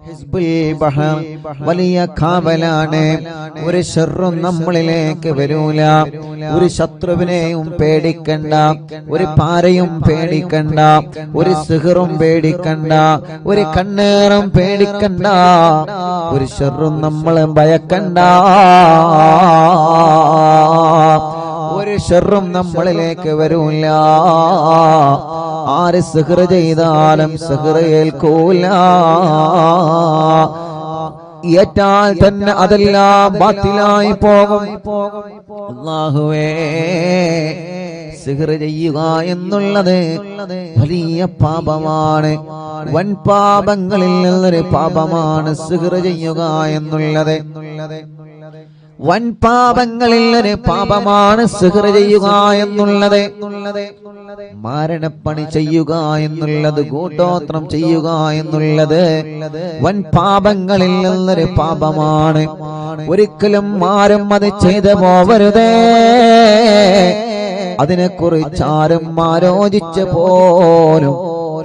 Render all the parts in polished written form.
ഹിസ്ബുൽ ബഹർ വലിയ കാവലാണ്. ഒരു ശർറും നമ്മളിലേക്ക് വരൂല. ഒരു ശത്രുവിനെയും പേടിക്കണ്ട, ഒരു പാരയും പേടിക്കണ്ട, ഒരു സിഹറും പേടിക്കണ്ട, ഒരു കണ്ണേറും പേടിക്കണ്ട, ഒരു ശർറും നമ്മളെ ഭയക്കണ്ട. ഒരു ശർറും നമ്മളിലേക്ക് വരൂല. ആര് സിഹർ ചെയ്താലും സിഹർ ഏൽക്കൂല. ഏറ്റാൽ തന്നെ അതെല്ലാം ബാത്തിലായി പോകും. അല്ലാഹുവേ, സിഹർ ചെയ്യുക എന്നുള്ളത് വലിയ പാപമാണ്. വൻ പാപങ്ങളിൽ നിന്നൊരു പാപമാണ് സിഹർ ചെയ്യുക എന്നുള്ളത്. വൻ പാപങ്ങളിൽ ഒരു പാപമാണ് സിഹർ ചെയ്യുക എന്നുള്ളത്. മാരണപ്പണി ചെയ്യുക എന്നുള്ളത്, കൂട്ടോത്രം ചെയ്യുക എന്നുള്ളത് വൻ പാപങ്ങളിൽ നിന്നൊരു പാപമാണ്. ഒരിക്കലും ആരും അത് ചെയ്തു പോവരുതേ. അതിനെക്കുറിച്ച് ആരും ആലോചിച്ച് പോലും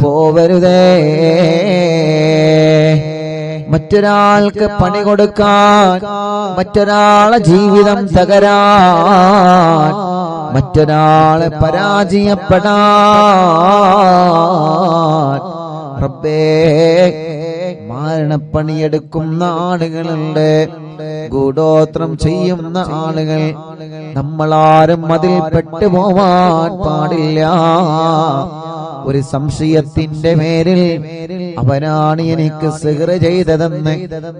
പോവരുതേ. മറ്റൊരാൾക്ക് പണി കൊടുക്കാൻ, മറ്റൊരാളെ ജീവിതം തകരാൻ, മറ്റൊരാളെ പരാജയപ്പെടാൻ റബ്ബേ മാരണപ്പണിയെടുക്കുന്ന ആളുകളുണ്ട്, ഗൂഢോത്രം ചെയ്യുന്ന ആളുകൾ. നമ്മളാരും അതിൽ പെട്ടുപോവാൻ പാടില്ല. ഒരു സംശയത്തിന്റെ പേരിൽ അവനാണ് എനിക്ക് സിഹർ ചെയ്തതെന്ന്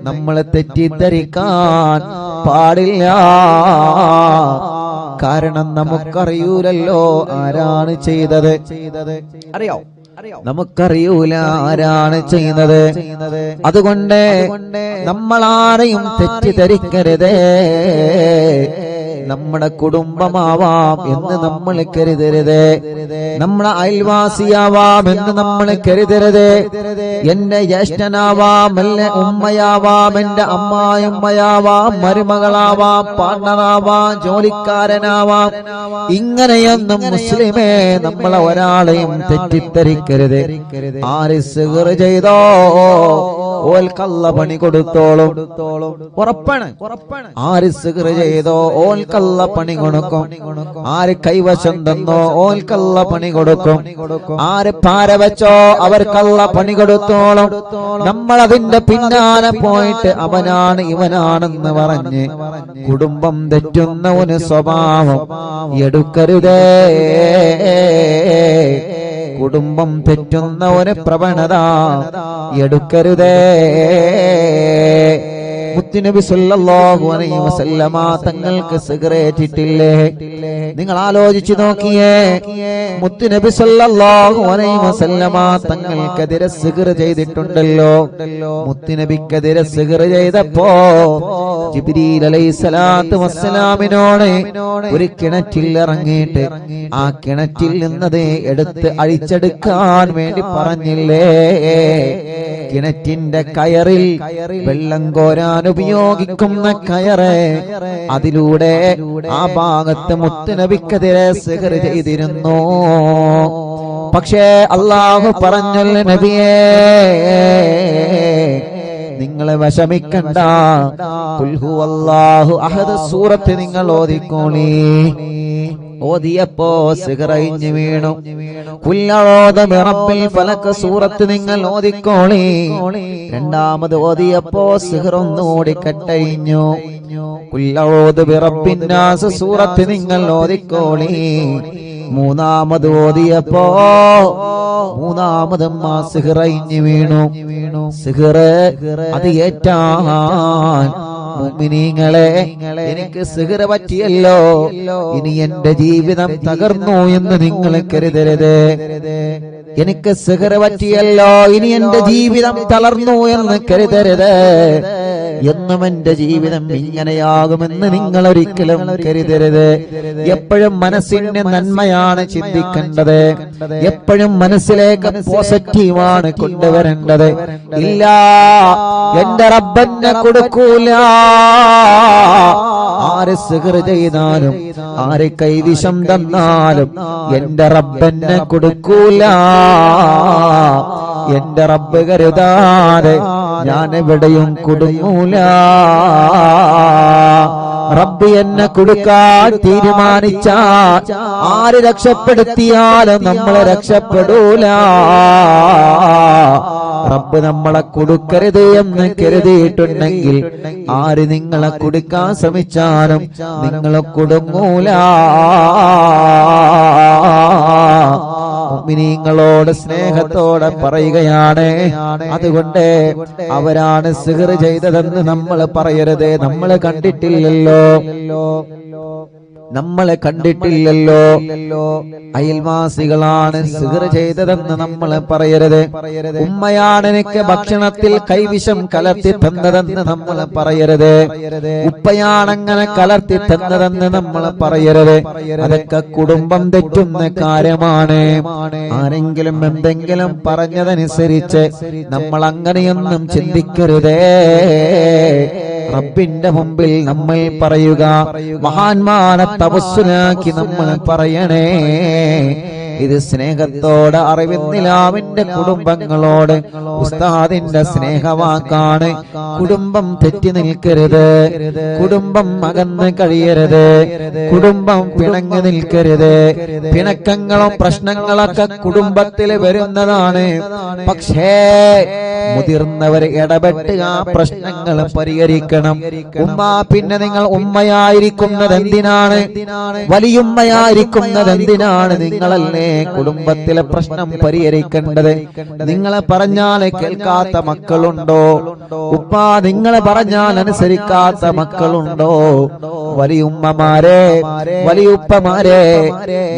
നമ്മളെ തെറ്റിദ്ധരിക്കാൻ പാടില്ല. കാരണം നമുക്കറിയൂലല്ലോ ആരാണ് ചെയ്തത്. അറിയോ? നമുക്കറിയൂല ആരാണ് ചെയ്യുന്നത്. അതുകൊണ്ട് നമ്മളാരെയും തെറ്റിദ്ധരിക്കരുതേ. നമ്മുടെ കുടുംബമാവാം എന്ന് നമ്മൾ കരുതരുത്. നമ്മുടെ അയൽവാസിയാവാം എന്ന് നമ്മൾ കരുതരുത്. എന്റെ ജ്യേഷ്ഠനാവാം, എന്റെ ഉമ്മയാവാം, എന്റെ അമ്മായിമ്മയാവാം, മരുമകളാവാം, പാർട്ണറാവാം, ജോലിക്കാരനാവാം. ഇങ്ങനെയൊന്നും മുസ്ലിമേ നമ്മളെ ഒരാളെയും തെറ്റിദ്ധരിക്കരുത്. ആര് സിഹർ ചെയ്തോ ഓൽക്കല്ല പണി കൊടുത്തോളും. ഉറപ്പാണ്. ആര് സിഹർ ചെയ്തോ ഓൽക്കല്ല പണി കൊടുക്കും. ആര് കൈവശം തന്നോ ഓൽക്കല്ല പണി കൊടുക്കും. ആര് പാര വെച്ചോ അവർക്കല്ല പണി കൊടുത്തോളും. നമ്മൾ അതിന്റെ പിന്നാലെ പോയിട്ട് അവനാണ് ഇവനാണെന്ന് പറഞ്ഞ് കുടുംബം തെറ്റുന്ന ഒരു സ്വഭാവം എടുക്കരുതേ. കുടുംബം തെറ്റുന്ന ഒരു പ്രവണത എടുക്കരുതേ. മുത്തുനബി സല്ലല്ലാഹു അലൈഹി വസല്ലമ തങ്ങൾക്ക് സിഗരറ്റ് ഇട്ടില്ലേ? നിങ്ങൾ ആലോചിച്ചു നോക്കിയേ. മുത്തുനബി സല്ലല്ലാഹു അലൈഹി വസല്ലമ തങ്ങൾക്കെതിരെ സിഗർ ചെയ്തിട്ടുണ്ടല്ലോ. മുത്തുനബിക്കെതിരെ സിഗർ ചെയ്തപ്പോ ജിബ്രീൽ അലൈഹിസ്സലാത്തു വസ്സലാമിനോട് ഒരു കിണറ്റിൽ ഇറങ്ങിയിട്ട് ആ കിണറ്റിൽ നിന്നത് എടുത്ത് അഴിച്ചെടുക്കാൻ വേണ്ടി പറഞ്ഞില്ലേ? കിണറ്റിന്റെ കയറിൽ വെള്ളം കോരാൻ ഉപയോഗിക്കുന്ന കയറ്, അതിലൂടെ ആ ഭാഗത്ത് മുത്തുനബിക്കെതിരെ സിഹർ ചെയ്തിരുന്നു. പക്ഷേ അല്ലാഹു പറഞ്ഞല്ലേ നബിയേ, നിങ്ങളെ വിഷമിക്കണ്ട, ഖുൽ ഹുവല്ലാഹു അഹദ് സൂറത്ത് നിങ്ങൾ ഓതിക്കോളി. ഓതിയപ്പോ സിഹറയിഞ്ഞു വീണു. ഖുൽ അഊദു ബിറബ്ബിൽ ഫലക് സൂറത്ത് നിങ്ങൾ ഓതിക്കോളി. രണ്ടാമത് ഓതിയപ്പോ സിഹർ ഒന്നുകൂടി കട്ടയിഞ്ഞു. ഖുൽ അഊദു ബിറബ്ബിൻ നാസ് സൂറത്ത് നിങ്ങൾ ഓതിക്കോളി. മൂന്നാമത് ഓതിയപ്പോ മൂന്നാമതും ആ സിഹറയിഞ്ഞു വീണു. സിഹർ അത് ഏറ്റാൻ മുഅ്മിനീങ്ങളെ, എനിക്ക് സിഹർ പറ്റിയല്ലോ, ഇനി എന്റെ ജീവിതം തകർന്നു എന്ന് നിങ്ങൾ കരുതരുത്. എനിക്ക് സിഹർ പറ്റിയല്ലോ, ഇനി എന്റെ ജീവിതം തളർന്നു എന്ന് കരുതരുത്. എന്നും എന്റെ ജീവിതം ഇങ്ങനെയാകുമെന്ന് നിങ്ങൾ ഒരിക്കലും കരുതരുത്. എപ്പോഴും മനസ്സിന്റെ നന്മയാണ് ചിന്തിക്കേണ്ടത്. എപ്പോഴും മനസ്സിലേക്ക് പോസിറ്റീവാണ് കൊണ്ടുവരേണ്ടത്. ഇല്ല, എന്റെ റബ്ബെന്നെ കൊടുക്കൂല. ആര് സിഹർ ചെയ്താലും ആര് കൈവിഷം തന്നാലും എന്റെ റബ്ബെന്നെ കൊടുക്കൂല. എന്റെ റബ്ബ് കരുതാതെ ഞാൻ എവിടെയും കുടുങ്ങൂല. റബ്ബ് എന്നെ കൊടുക്കാൻ തീരുമാനിച്ചാൽ ആര് രക്ഷപ്പെടുത്തിയാലും നമ്മളെ രക്ഷപ്പെടൂല. റബ്ബ് നമ്മളെ കൊടുക്കരുത് എന്ന് കരുതിയിട്ടുണ്ടെങ്കിൽ ആര് നിങ്ങളെ കൊടുക്കാൻ ശ്രമിച്ചാലും നിങ്ങളെ കുടുങ്ങൂല. മുഅ്മിനീങ്ങളോട് സ്നേഹത്തോടെ പറയുകയാണ്. അതുകൊണ്ട് അവരാണ് സിഹ്ർ ചെയ്തതെന്ന് നമ്മൾ പറയരുത്. നമ്മൾ കണ്ടിട്ടില്ലല്ലോ, നമ്മളെ കണ്ടിട്ടില്ലല്ലോ. അയൽവാസികളാണ് സിഹ്ർ ചെയ്തതെന്ന് നമ്മൾ പറയരുത്. ഉമ്മയാണ് എനിക്ക് ഭക്ഷണത്തിൽ കൈവിഷം കലർത്തി തന്നതെന്ന് നമ്മൾ പറയരുത്. ഉപ്പയാണങ്ങനെ കലർത്തി തന്നതെന്ന് നമ്മൾ പറയരുത്. അതൊക്കെ കുടുംബം തെറ്റുന്ന കാര്യമാണ്. ആരെങ്കിലും എന്തെങ്കിലും പറഞ്ഞതനുസരിച്ച് നമ്മൾ അങ്ങനെയൊന്നും ചിന്തിക്കരുതേ. റബ്ബിന്റെ മുമ്പിൽ നമ്മൾ പറയുക, മഹാന്മാരെ തവസ്സുലാക്കി നമ്മൾ പറയണേ. ഇത് സ്നേഹത്തോടെ അറിവിന്നിലാവിന്റെ കുടുംബങ്ങളോട് ഉസ്താദിന്റെ സ്നേഹവാക്കാണ്. കുടുംബം തെറ്റി നിൽക്കരുത്, കുടുംബം അകന്ന് കഴിയരുത്, കുടുംബം പിണങ്ങി നിൽക്കരുത്. പിണക്കങ്ങളും പ്രശ്നങ്ങളൊക്കെ കുടുംബത്തിൽ വരുന്നതാണ്. പക്ഷേ മുതിർന്നവർ ഇടപെട്ട് ആ പ്രശ്നങ്ങൾ പരിഹരിക്കണം. ഉമ്മ, പിന്നെ നിങ്ങൾ ഉമ്മയായിരിക്കുന്നത് എന്തിനാണ്? വലിയുമ്മയായിരിക്കുന്നത് എന്തിനാണ്? നിങ്ങളല്ലേ കുടുംബത്തിലെ പ്രശ്നം പരിഹരിക്കേണ്ടത്. നിങ്ങളെ പറഞ്ഞാൽ കേൾക്കാത്ത മക്കളുണ്ടോ? ഉപ്പ നിങ്ങളെ പറഞ്ഞാൽ അനുസരിക്കാത്ത മക്കളുണ്ടോ? വലിയുമ്മമാരെ, വലിയുപ്പമാരെ,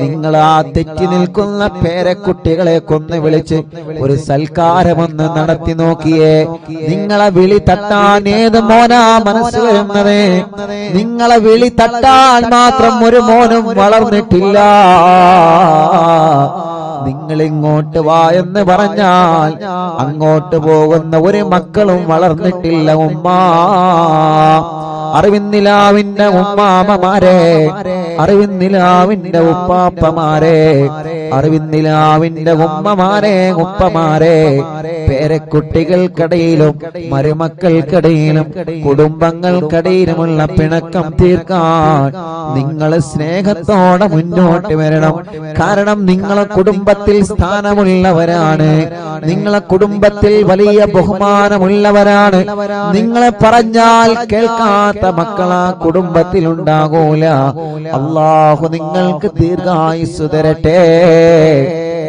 നിങ്ങൾ ആ തെറ്റി നിൽക്കുന്ന പേരക്കുട്ടികളെ കൊന്ന് വിളിച്ച് ഒരു സൽക്കാരമൊന്ന് നടത്തി നോക്കിയേ. നിങ്ങളെ വിളി തട്ടാൻ ഏത് മോനാ മനസ്സ് വരുന്നത്? നിങ്ങളെ വിളി തട്ടാൻ മാത്രം ഒരു മോനും വളർന്നിട്ടില്ല. നിങ്ങൾ ഇങ്ങോട്ട് വാ എന്ന് പറഞ്ഞാൽ അങ്ങോട്ട് പോകുന്ന ഒരു മക്കളും വളർന്നിട്ടില്ല. ഉമ്മ, അറിവിന്നിലാവിന്റെ ഉമ്മാമമാരെ, അറിവിന്നിലാവിന്റെ ഉപ്പാപ്പമാരെ, അറിവിന്നിലാവിന്റെ ഉമ്മമാരെ, ഉപ്പമാരെ, പേരക്കുട്ടികൾക്കിടയിലും മരുമക്കൾക്കിടയിലും കുടുംബങ്ങൾക്കിടയിലുമുള്ള പിണക്കം തീർക്കാൻ നിങ്ങൾ സ്നേഹത്തോടെ മുന്നോട്ട് വരണം. കാരണം നിങ്ങളെ കുടുംബത്തിൽ സ്ഥാനമുള്ളവരാണ്, നിങ്ങളെ കുടുംബത്തിൽ വലിയ ബഹുമാനമുള്ളവരാണ്. നിങ്ങളെ പറഞ്ഞാൽ കേൾക്കാത്ത മക്കളാ കുടുംബത്തിൽ ഉണ്ടാകൂല. അല്ലാഹു നിങ്ങൾക്ക് ദീർഘായുസ്സ് തരട്ടെ.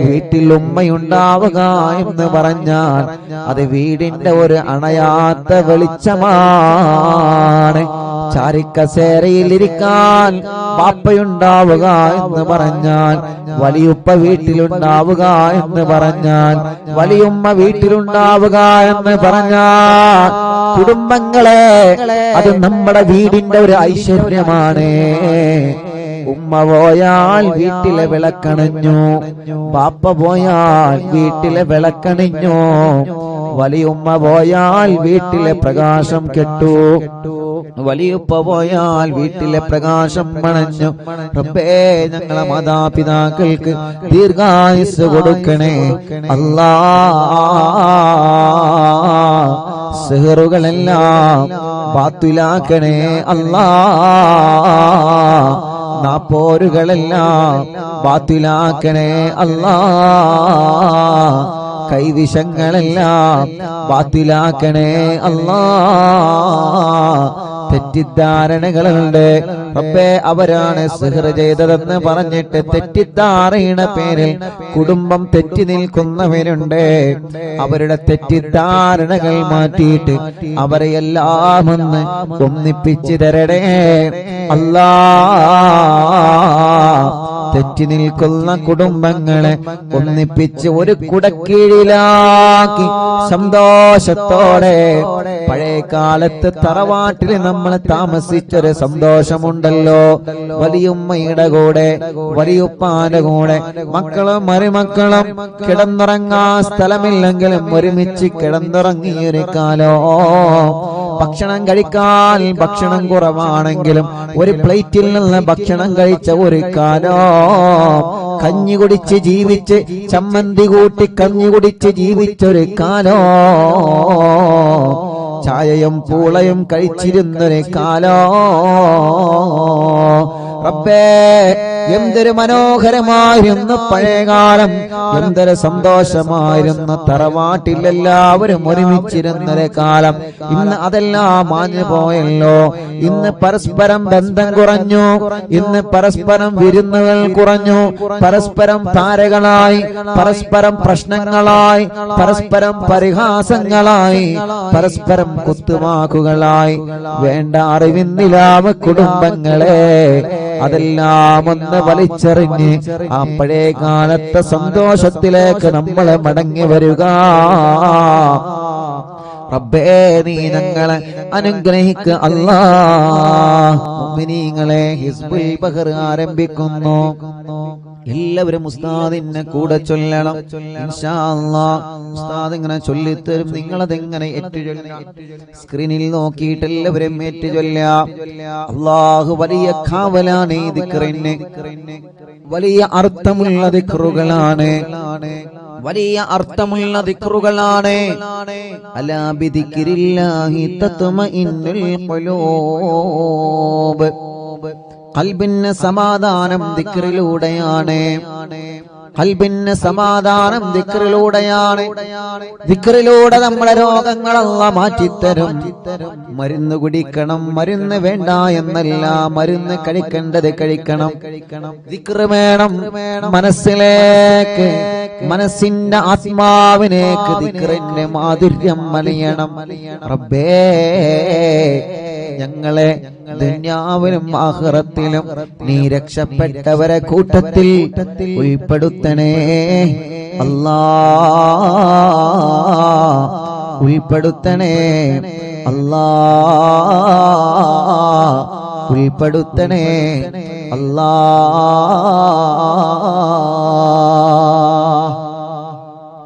വീട്ടിൽ ഉമ്മയുണ്ടാവുക എന്ന് പറഞ്ഞാൽ അത് വീടിന്റെ ഒരു അണയാത്ത വെളിച്ചമാണ്. ചാരിക്കസേരയിലിരിക്കാൻ ബാപ്പയുണ്ടാവുക എന്ന് പറഞ്ഞാൽ, വലിയുപ്പ വീട്ടിലുണ്ടാവുക എന്ന് പറഞ്ഞാൽ, വലിയുമ്മ വീട്ടിലുണ്ടാവുക എന്ന് പറഞ്ഞാൽ, കുടുംബങ്ങളെ അത് നമ്മുടെ വീടിന്റെ ഒരു ഐശ്വര്യമാണ്. ഉമ്മ പോയാൽ വീട്ടിലെ വിളക്കണിഞ്ഞു, ബാപ്പ പോയാൽ വീട്ടിലെ വിളക്കണിഞ്ഞു, വലിയുമ്മ പോയാൽ വീട്ടിലെ പ്രകാശം കെട്ടു, വലിയുപ്പ പോയാൽ വീട്ടിലെ പ്രകാശം മണഞ്ഞു. റബ്ബേ, ഞങ്ങളെ മാതാപിതാക്കൾക്ക് ദീർഘായുസ്സ് കൊടുക്കണേ അല്ലാ. സിഹറുകളെല്ലാം ബാത്തിലാക്കണേ അല്ലാ. നാപ്പോരുകളെല്ലാം ബാത്തിലാക്കണേ അല്ലാ. കൈവിഷങ്ങളെല്ലാം ബാത്തിലാക്കണേ അല്ലാ. തെറ്റിദ്ധാരണകളുണ്ട്. റബ്ബേ, അവരാണ് സിഹ്ർ ചെയ്തതെന്ന് പറഞ്ഞിട്ട് തെറ്റിദ്ധാരണ പേരിൽ കുടുംബം തെറ്റി നിൽക്കുന്നവരുണ്ട്. അവരുടെ തെറ്റിദ്ധാരണകൾ മാറ്റിയിട്ട് അവരെ എല്ലാം ഒന്ന് ഒന്നിപ്പിച്ചു തരണേ അല്ലാ. തെറ്റി നിൽക്കുന്ന കുടുംബങ്ങളെ ഒന്നിപ്പിച്ച് ഒരു കുടക്കീഴിലാക്കി സന്തോഷത്തോടെ, പഴയ കാലത്ത് തറവാട്ടിൽ നമ്മൾ താമസിച്ചൊരു സന്തോഷമുണ്ടല്ലോ. വലിയുമ്മയുടെ കൂടെ, വലിയുപ്പാന്റെ കൂടെ, മക്കളും മരുമക്കളും കിടന്നുറങ്ങാൻ സ്ഥലമില്ലെങ്കിലും ഒരുമിച്ച് കിടന്നുറങ്ങിയൊരു കാലോ. ഭക്ഷണം കഴിക്കാൻ ഭക്ഷണം കുറവാണെങ്കിലും ഒരു പ്ലേറ്റിൽ നിന്ന് ഭക്ഷണം കഴിച്ച ഒരു കാലം, കഞ്ഞി കുടിച്ച് ജീവിച്ച് ചമ്മന്തി കൂട്ടി കഞ്ഞി കുടിച്ച് ജീവിച്ചൊരു കാലം, ചായയും പൂളയും കഴിച്ചിരുന്നൊരു കാലം. റബ്ബേ, എന്തൊരു മനോഹരമായിരുന്നു പഴയകാലം, എന്തൊരു സന്തോഷമായിരുന്നു തറവാട്ടിൽ എല്ലാവരും ഒരുമിച്ചിരുന്നൊരു കാലം. ഇന്ന് അതെല്ലാം മാഞ്ഞു പോയല്ലോ. ഇന്ന് പരസ്പരം ബന്ധം കുറഞ്ഞു, ഇന്ന് പരസ്പരം വിരുന്നുകൾ കുറഞ്ഞു, പരസ്പരം താരകളായി, പരസ്പരം പ്രശ്നങ്ങളായി, പരസ്പരം പരിഹാസങ്ങളായി, പരസ്പരം കുത്തുവാക്കുകളായി. വേണ്ട അറിവിന്നിലാവ് കുടുംബങ്ങളെ, അതെല്ലാം ഒന്ന് വലിച്ചെറിഞ്ഞ് ആ പഴയ കാലത്തെ സന്തോഷത്തിലേക്ക് നമ്മൾ മടങ്ങി വരിക. റബ്ബേ, നീ ഞങ്ങളെ അനുഗ്രഹിക്കുക അല്ലാഹ്. മുഅ്മിനീങ്ങളെ, ഹിസ്ബുൽ ബഹർ ആരംഭിക്കുന്നു. എല്ലാവരും ഉസ്താദിനെ കൂടെ ചൊല്ലണം ഇൻഷാ അല്ലാഹ്. ഉസ്താദ് ഇങ്ങനെ ചൊല്ലിത്തരും, നിങ്ങളതെങ്ങനെ സ്ക്രീനിൽ നോക്കിയിട്ട് എല്ലാവരും ഏറ്റു ചൊല്ലാം. അല്ലാഹു വലിയ കാവലാണ് ഈ ദിക്റിന്, വലിയ അർത്ഥമുള്ള ദിക്റുകളാണ്, വലിയ അർത്ഥമുള്ള ദിക്റുകളാണ്. അലാ ബിദിക്രില്ലാഹി തത്മഇന്നുൽ ഖുലൂബ്. ഖൽബിന് സമാധാനം ദിക്റിലൂടെയാണ്, ഖൽബിന് സമാധാനം ദിക്റിലൂടെയാണ്. ദിക്റിലൂടെ നമ്മുടെ രോഗങ്ങൾ അല്ലാഹ് മാറ്റിത്തരും. മരുന്ന് കുടിക്കണം, മരുന്ന് വേണ്ട എന്നല്ല, മരുന്ന് കഴിക്കേണ്ടത് കഴിക്കണം. ദിക്റ് വേണം മനസ്സിലേക്ക്, മനസ്സിന്റെ ആത്മാവിനേക്ക് ദിക്റിന്റെ മാധുര്യം മലയണം. റബ്ബേ, ഞങ്ങളെ ദുനിയാവിലും ആഖിറത്തിലും നീ രക്ഷപ്പെട്ടവരെ കൂട്ടത്തിൽ ഉൾപ്പെടുത്തണേ അല്ലാഹ്, ഉൾപ്പെടുത്തണേ അല്ലാഹ്, ഉൾപ്പെടുത്തണേ അല്ലാഹ്.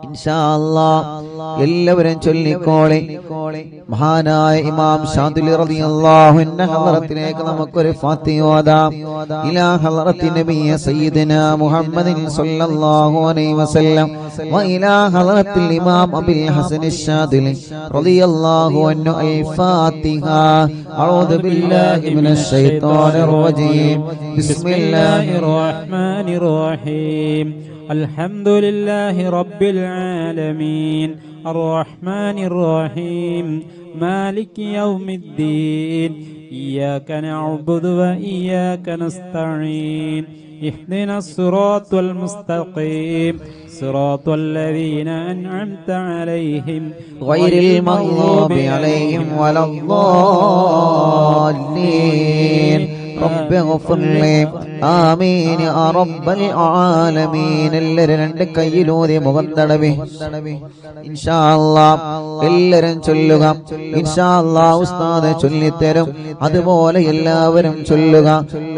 ഇൻഷാ അല്ലാഹ് എല്ലാവരും ചൊല്ലിക്കോളെ. മഹാനായ ഇമാം ശാദിലി റളിയല്ലാഹു അൻഹു ഹളറത്തിലേക്ക് നമുക്കൊരു ഫാത്തിഹ ഓതാം. ഇലാ ഹളറത്തി നബിയ സയ്യിദനാ മുഹമ്മദിൻ സ്വല്ലല്ലാഹു അലൈഹി വസല്ലം വ ഇലാ ഹളറത്തിൽ ഇമാം അബുൽ ഹസൻ അശ്ശാദിലി റളിയല്ലാഹു അൻഹു അൽ ഫാത്തിഹ. അഊദു ബില്ലാഹി മിനശ് ശൈത്വാനിർ റജീം. ബിസ്മില്ലാഹിർ റഹ്മാനിർ റഹീം. അൽഹംദുലില്ലാഹി റബ്ബിൽ ആലമീൻ അർറഹ്മാനിർ റഹീം മാലികി യൗമിദ്ദീൻ ഇയ്യാക നഅ്ബുദു വ ഇയ്യാക നസ്തഈൻ ഇഹ്ദിനസ് സിറാത്തൽ മുസ്തഖീം സിറാത്തൽ ലദീന അൻഅംത അലൈഹിം ഗൈറിൽ മഗ്ദൂബി അലൈഹിം വലദ്ദാല്ലീൻ. റബ്ബി ഗ്ഫിർലി ആമീൻ യാ റബ്ബൽ ആലമീൻ. എല്ലാവരും രണ്ട് കയ്യിലൂരി മുഖം തടവി ഇൻഷാ അല്ലാഹ് എല്ലാവരും ചൊല്ലുക. ഇൻഷാ അല്ലാഹ് ഉസ്താദ് ചൊല്ലിത്തരും, അതുപോലെ എല്ലാവരും ചൊല്ലുക.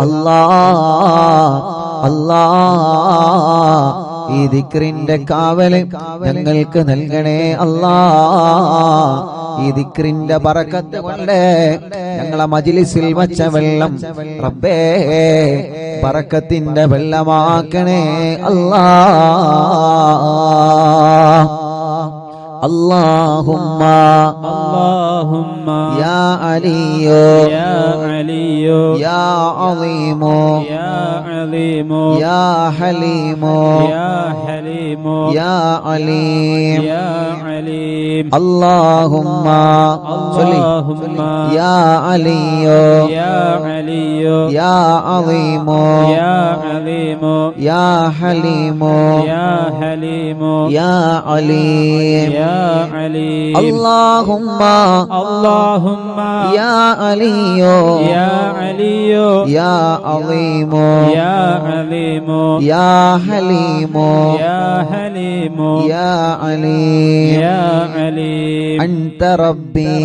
അല്ലാഹ് അല്ലാഹ്, ഈ ദിക്റിന്റെ കാവല് ഞങ്ങൾക്ക് നൽകണേ അല്ലാഹ്. ഈ ദിക്റിന്റെ ബറക്കത്ത് കൊണ്ട് ഞങ്ങളെ മജ്ലിസിൽ വച്ച വെള്ളം റബ്ബേ ബറക്കത്തിന്റെ വെള്ളമാക്കണേ അല്ലാഹ്. اللهم اللهم يا علي يا علي يا عظيم يا عظيم يا حليم يا حليم يا عليم يا عليم. اللهم اللهم يا علي يا علي يا عظيم يا عظيم يا حليم يا حليم يا عليم يا عليم. اللهم اللهم يا علي يا علي يا عظيم يا عظيم يا حليم يا حليم يا عليم يا عليم. أنت ربي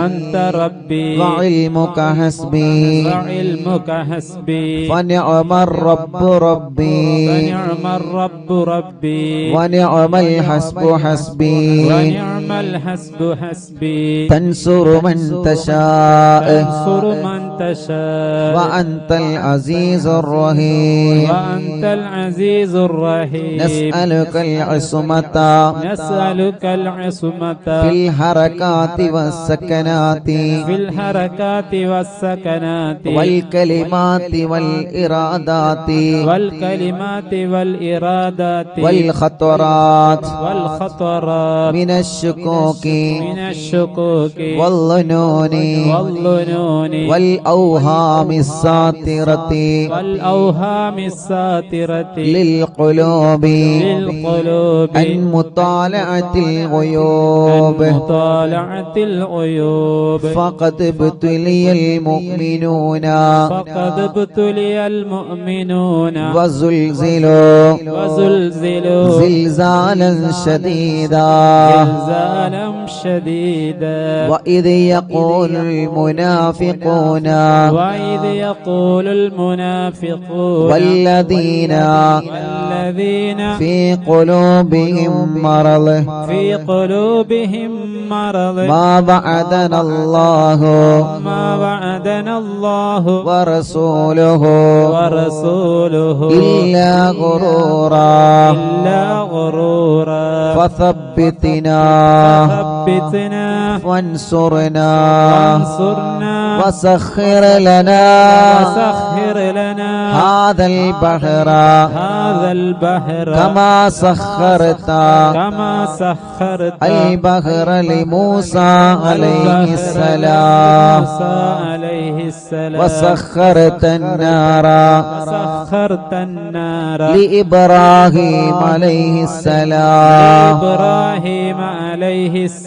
أنت ربي وعلمك حسبي وعلمك حسبي فنعم الرب ربي فنعم الرب ربي ونعم الحسب حسبي ونعم نعم الحسب حسبي تنصر من تشاء تنصر من تشاء وأنت العزيز الرحيم وأنت العزيز الرحيم نسألك العصمة نسألك العصمة في الحركات والسكنات في الحركات والسكنات والكلمات والإرادات والكلمات والإرادات والخطرات والخطرات من الشكوك من الشكوك والظنون والظنون والأوهام الساطرة والأوهام الساترة للقلوب للقلوب عن مطالعة الغيوب مطالعة العيوب فقد ابتلي المؤمنون فقد ابتلي المؤمنون وزلزلوا وزلزلوا زلزالا شديدا زلزالا شديدا وإذ يقول المنافقون وإذ يقول المنافقون والذين في قلوبهم مرض في قلوبهم مرض ما وعدنا الله ورسوله إلا غرورا فثبتنا وانصرنا وسخر لنا هذا البحر كما سخرت البحر لموسى عليه السلام وسخرت النار لإبراهيم عليه السلام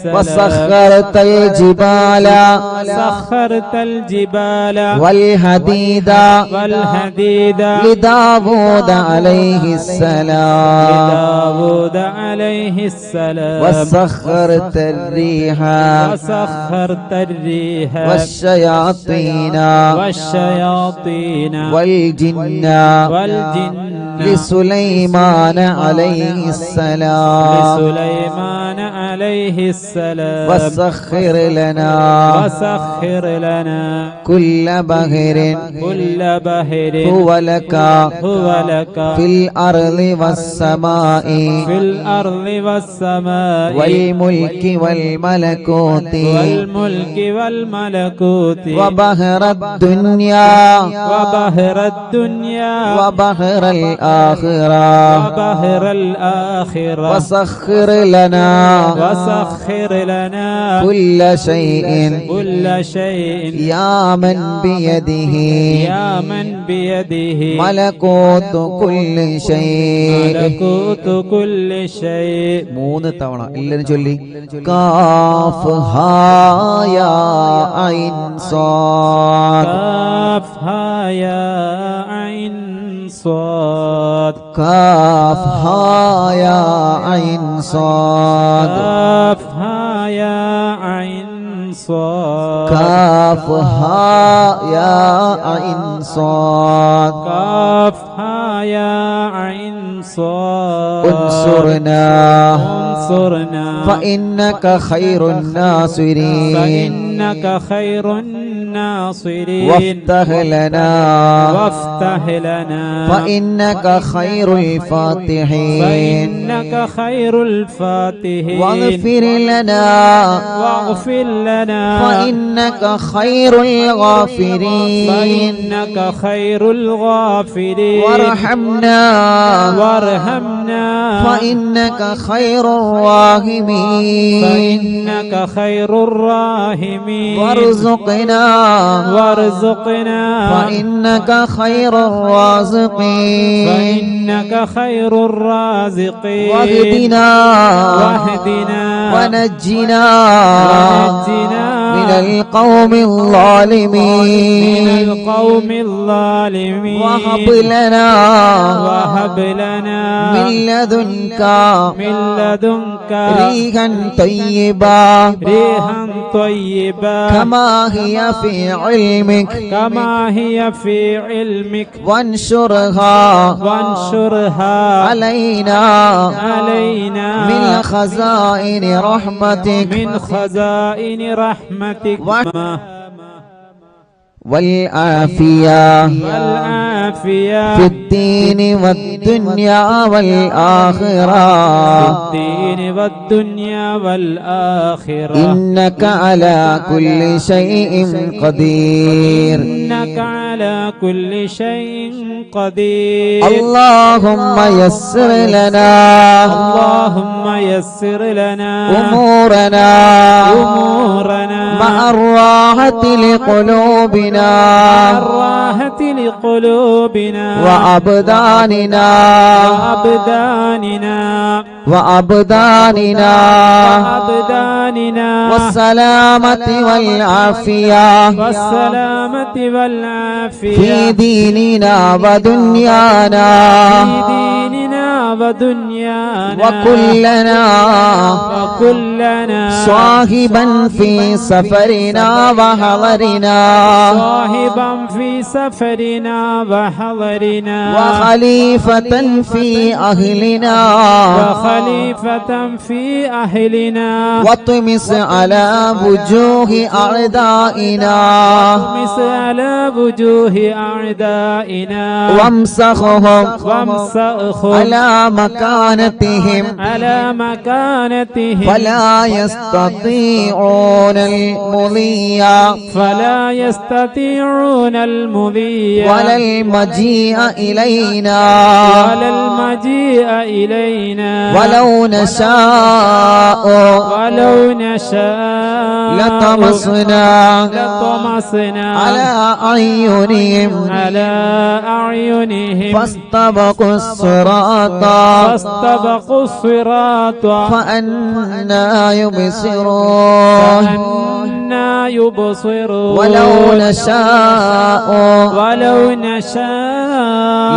وسخرت الجبال والحديد لداود عليه السلام وسخرت الريح والشياطين والجن لسليمان عليه السلام وسخر لنا كل بحر هو لك في الأرض والسماء والملك والملكوت وبحر الدنيا وبحر الآخرة وسخر لنا كل شيء يا من بيده ملكوت كل شيء മൂന്ന് തവണ എല്ലാരും ചൊല്ലി കാഫ് ഹാ യാ ഐൻ സാദ് കാഫ് ഹാ യാ ഐൻ صاد كاف ها يا عين صاد كاف ها يا عين صاد كاف ها يا عين صاد كاف ها يا عين صاد انصرنا فإنك خير الناصرين وافتح لنا فإنك خير الفاتحين واغفر لنا فإنك خير الغافرين وارحمنا فإنك خير الراحمين وارزقنا فإنك خير الرازقين واهدنا ونجنا من القوم الظالمين وهب لنا من لدنك ريحا طيبا ريحا طيبا كما هي في علمك كما هي في علمك وانشرها علينا من خزائن رحمتك والعافية في الدين والدنيا والآخرة إنك على كل شيء قدير اللهم يسر لنا أمورنا مع الراحة لقلوبنا وأبداننا والسلامة والعافية في ديننا ودنيانا وكلنا صاحبا في سفرنا وحضرنا وخليفة في أهلنا واطمس على وجوه أعدائنا وامسخهم على مكانتهم فلا يستطيعون المضي ولا المجيء إلينا ولو نشاء لطمسنا على أعينهم فاستبقوا الصراط فأنا يبصرون ولو نشاء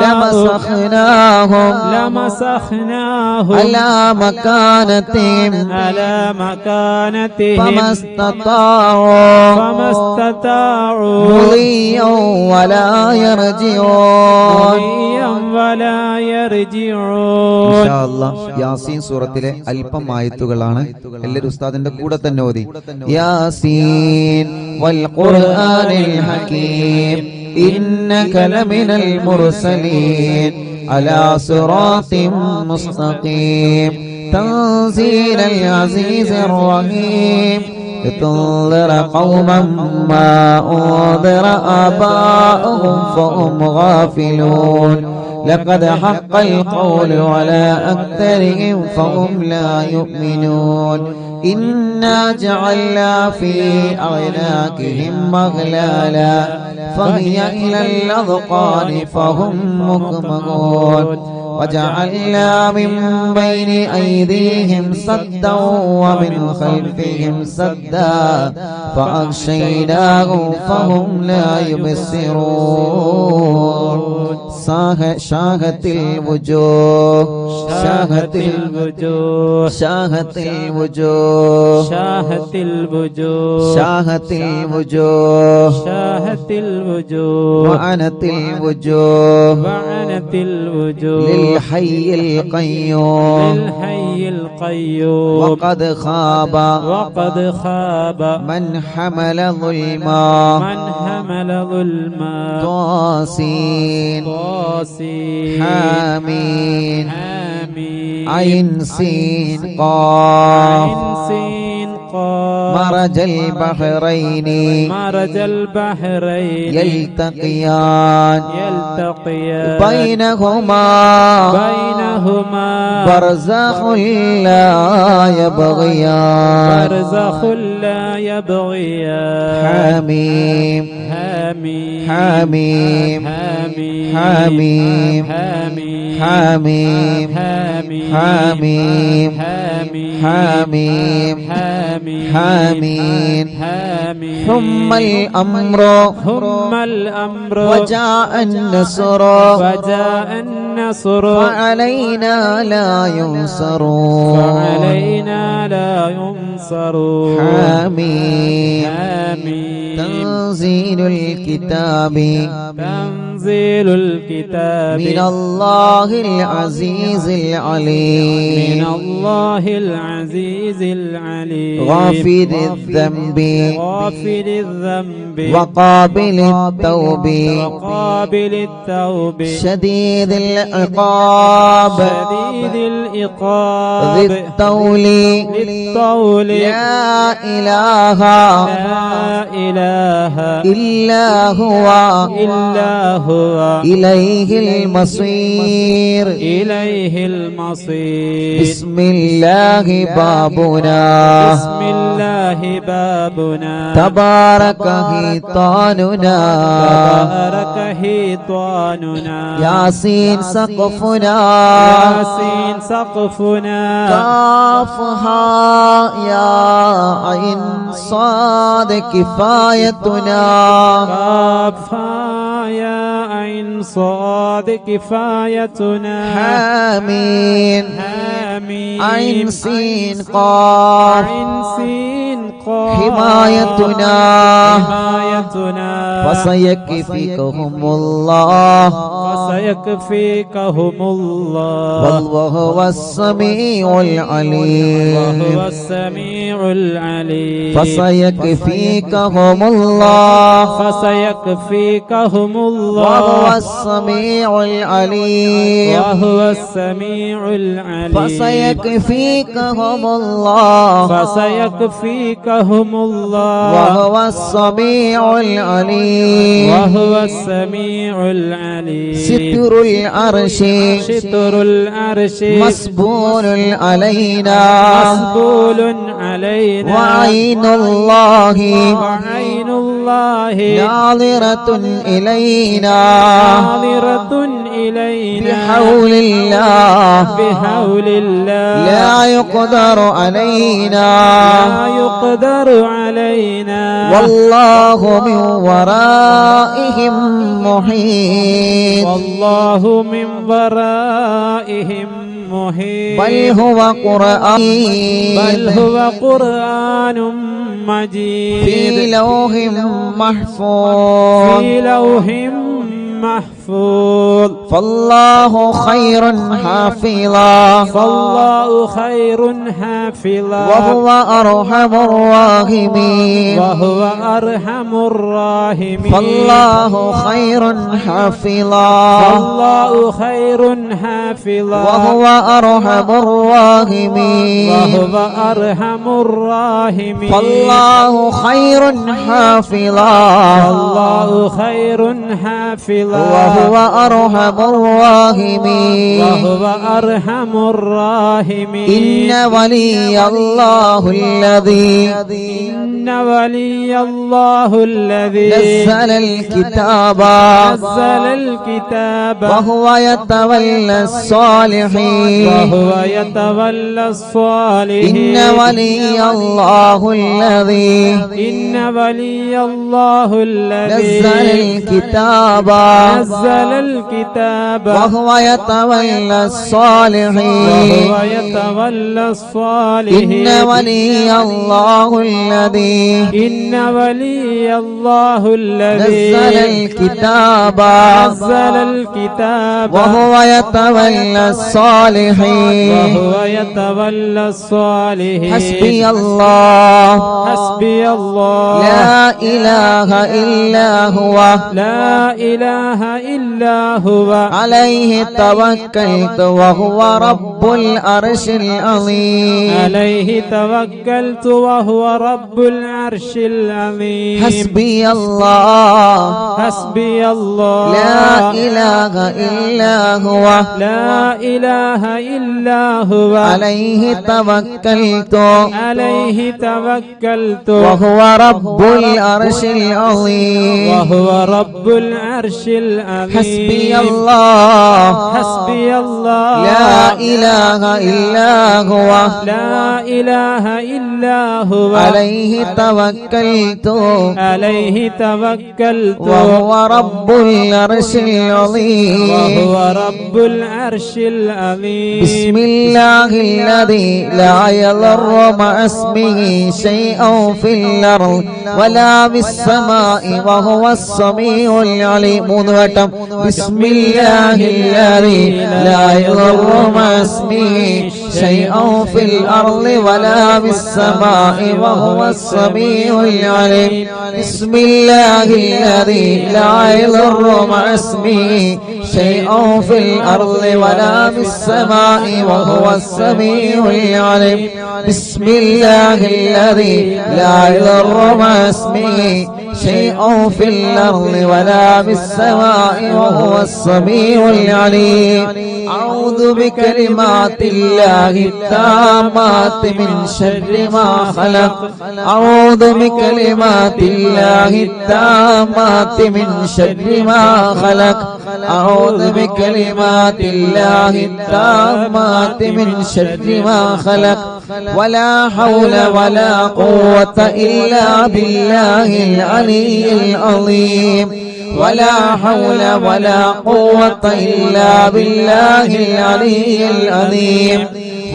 لمسخناهم على مكانتهم فما استطاعوا مضيا ولا يرجعون ഇൻഷാ അല്ലാഹ് യാസീൻ സൂറത്തിലെ അല്പം ആയത്തുകളാണ്. എല്ലാവരും ഉസ്താദിന്റെ കൂടെ തന്നെ ഓതി. യാസീൻ വൽ ഖുർആനിൽ ഹകീം ഇന്നക ലമിനൽ മുർസലീൻ അലാ സിറാത്തിൻ മുസ്തഖീം തൻസീലൽ അസീസിർ റഹീം لتنذر قوما ما أنذر آباؤهم فهم غافلون لقد حق القول على أكثرهم فهم لا يؤمنون إنا جعلنا في أعناقهم أغلالا فهي إلى الأذقان فهم مقمحون وجعلنا من بين أيديهم سدا ومن خلفهم سدا فأغشيناهم فهم لا يبصرون شاهت الوجوه شاهت الوجوه شاهت الوجوه شاهت الوجوه شاهت الوجوه شاهت الوجوه وعنت الوجوه وعنت الوجوه للحي القيوم للحي القيوم وقد خاب من حمل ظلما طاسين حامين عين سين قاف مرج البحرين يلتقيان بينهما برزخ لا يبغيان حميم حميم حميم حميم حميم حميم حميم ثم الأمر وجاء النصر النصر فعلينا لا ينصر فعلينا لا ينصر حميم آمين تنزيل الكتاب تنزيل الكتاب من الله العزيز العليم من الله العزيز العليم غافر الذنب غافر الذنب وقابل التوب وقابل التوب شديد العقاب شديد العقاب ذي الطول للطول لا إله لا إله إلا هو إلا هو إليه المصير إليه المصير بسم الله بابنا بسم الله بابنا تبارك حيطاننا تبارك حيطاننا ياسين سقفنا ياسين سقفنا كافها يا عين صاد كفايتنا كافها يا عين صاد كفايتنا حامين آمين عين سين قاف عين سين قاف حمايتنا حمايتنا فسيكفيكهم الله فسيكفيكهم الله وهو السميع العليم وهو السميع العليم فسيكفيكهم الله فسيكفيكهم الله وهو السميع العليم وهو السميع العليم فسيكفيكهم الله فسيكفيكهم الله وهو السميع العليم وهو السميع العليم ستر العرش ستر العرش مسبول علينا مسبول علينا وعين الله وعين الله ناظرة إلينا ناظرة إلينا بحول الله بحول الله لا يقدر علينا لا يقدر علينا والله من ورائهم محيط والله من ورائهم محيط بل هو قرآن بل هو قرآن مجيد في لوح محفوظ في لوح محفوظ فالله خير حافظا فالله خير حافظا وهو أرحم الراحمين وهو أرحم الراحمين فالله خير حافظا فالله خير حافظا وهو أرحم الراحمين وهو أرحم الراحمين فالله خير حافظا فالله خير حافظا وهو أرحم الراحمين وهو أرحم الراحمين إن ولي الله الذي إن ولي الله الذي نزل الكتاب نزل الكتاب وهو يتولى الصالحين وهو يتولى الصالحين إن ولي الله الذي إن ولي الله الذي نزل الكتاب نزل الكتاب وهو يتولى الصالحين وهو يتولى الصالحين إن ولي الله الذي إن ولي الله الذي نزل الكتاب نزل الكتاب وهو يتولى الصالحين وهو يتولى الصالحين حسبي الله حسبي الله لا إله إلا هو لا إله إلا هو عليه توكلت وهو رب العرش العظيم عليه توكلت وهو رب العرش العظيم حسبي الله حسبي الله لا إله إلا هو لا إله إلا هو عليه توكلت عليه توكلت وهو رب العرش العظيم وهو رب العرش العرش العظيم حسبي الله حسبي الله لا إله إلا هو لا إله إلا هو عليه توكلت عليه توكلت وهو رب العرش العظيم وهو رب العرش العظيم بسم الله الذي لا يضر مع اسمه شيء في الأرض ولا في السماء وهو السميع العليم. بسم الله الذي لا يضر مع اسمه شيء في الأرض ولا في السماء وهو السميع العليم. بسم الله الذي لا يضر مع اسمه شيء في الأرض ولا في السماء وهو السميع العليم. بسم الله الذي لا يضر مع اسمه شيء في الأرض ولا في السماء وهو السميع العليم. أعوذ بكلمات الله التامات من شر ما خلق. أعوذ بكلمات الله التامات من شر ما خلق. أعوذ بكلمات الله التامات من شر ما خلق. ولا حول ولا قوة إلا بالله العلي العظيم. ولا حول ولا قوة إلا بالله العلي العظيم.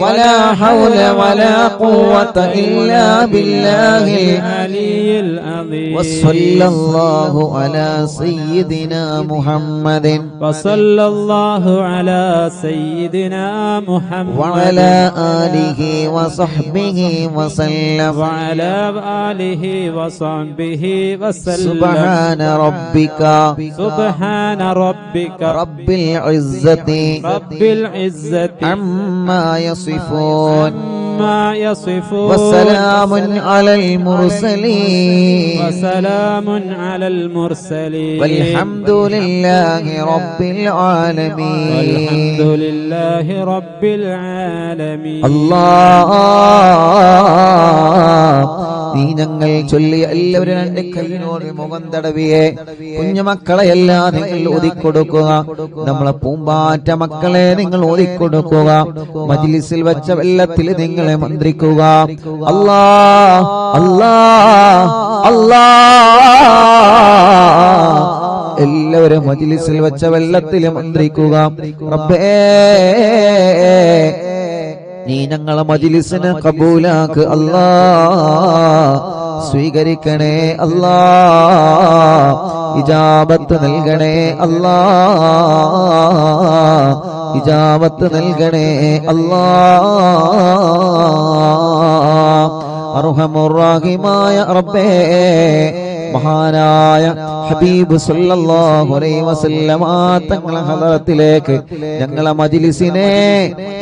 ولا حول ولا قوة إلا بالله العلي العظيم. وصلى الله على سيدنا محمد وصلى الله على سيدنا محمد وعلى آله وصحبه وسلم. وعلى آله وصحبه وسلم. سبحان ربك سبحان ربك رب العزة رب العزة عما يصفون عما يصفون وسلام على المرسلين وسلام على المرسلين والحمد لله رب العالمين. والحمد لله رب العالمين. الله നീ ഞങ്ങൾ ചൊല്ലിയ എല്ലാവരും രണ്ട് കൈയിനോട് മുഖം തടവിയെ കുഞ്ഞുമക്കളെയെല്ലാം നിങ്ങൾ ഒതുക്കൊടുക്കുക. നമ്മളെ പൂമ്പാറ്റ മക്കളെ നിങ്ങൾ ഒതുക്കൊടുക്കുക. മജ്ലിസിൽ വെച്ച വെള്ളത്തിൽ നിങ്ങളെ മന്ത്രിക്കുക. അല്ലാ അല്ലാ അല്ലാ എല്ലാവരും മജ്ലിസിൽ വെച്ച വെള്ളത്തിൽ മന്ത്രിക്കുക. റബ്ബേ നീ ഞങ്ങളെ മജ്ലിസിനെ കബൂലാക്ക് അല്ലാ. സ്വീകരിക്കണേ അല്ലാ. ഇജാബത്ത് നൽകണേ അല്ലാ. ഇജാബത്ത് നൽകണേ അല്ലാ. അർഹമുർ റഹീമായ റബ്ബേ മഹാനായ ഹബീബ് സല്ലല്ലാഹു അലൈഹി വസല്ലമ തങ്ങളെ ഹദറത്തിലേക്ക് ഞങ്ങളെ മജ്ലിസിനെ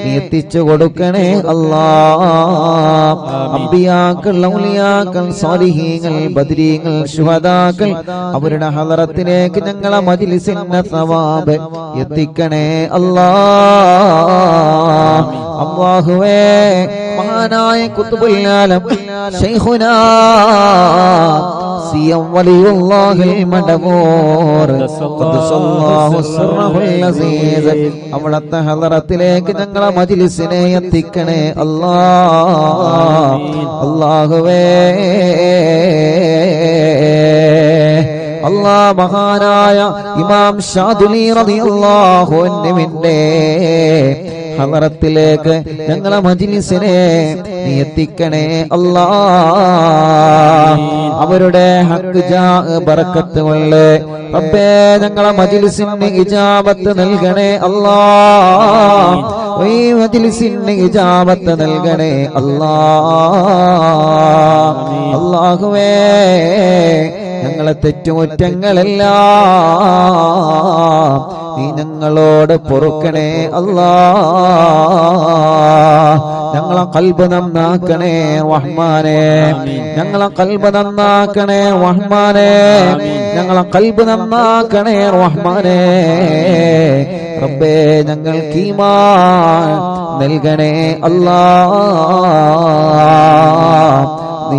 നീ എത്തിച്ചു കൊടുക്കണേ അല്ലാഹ്. അംബിയാക്കൾ, ഔലിയാക്കൾ, സാലിഹീങ്ങൾ, ബദരീങ്ങൾ, ശുഹദാക്കൾ അവരുടെ ഹദറത്തിലേക്ക് ഞങ്ങളെ മജ്ലിസിന്റെ സവാബ് എത്തിക്കണേ അല്ലാഹ്. അല്ലാഹുവേ മഹാനായ ഖുത്ബുൽ ആലം ശൈഖുനാ സിയം വലിയുല്ലാഹിൽ മടവൂർ ഖദ്ദസല്ലാഹു സിർറഹുൽ അസീസ് അവിടുത്തെ ഹദറത്തിലേക്ക് ഞങ്ങളെ മജ്ലിസിനെ എത്തിക്കണേ അല്ലാഹ്. അല്ലാഹുവേ അല്ലാഹ് മഹാനായ ഇമാം ഷാദുലി റളിയല്ലാഹു അൻഹുവിന്റെ ഹദറത്തിലേക്ക് ഞങ്ങളെ മജ്ലിസിനെ നീ എത്തിക്കണേ അല്ലാഹ്. അവരുടെ ഹക്ക് ജാ ബറക്കത്ത് കൊണ്ട് റബ്ബേ ഞങ്ങളെ മജ്ലിസിന് ഇജാബത്ത് നൽകണേ അല്ലാഹ്. ഈ മജ്ലിസിന് ഇജാബത്ത് നൽകണേ അല്ലാഹ്. അല്ലാഹുവേ ഞങ്ങളെ തെറ്റുകുറ്റങ്ങളെല്ലാം നീ ഞങ്ങളോട് പൊറുക്കണേ അല്ലാഹ്. ഞങ്ങളെ ഖൽബ് നന്നാക്കണേ റഹ്മാനേ. ഞങ്ങളെ ഖൽബ് നന്നാക്കണേ റഹ്മാനേ. ഞങ്ങളെ ഖൽബ് നന്നാക്കണേ റഹ്മാനേ. റബ്ബേ ഞങ്ങൾക്ക് ഈമാൻ നൽകണേ അല്ലാഹ്.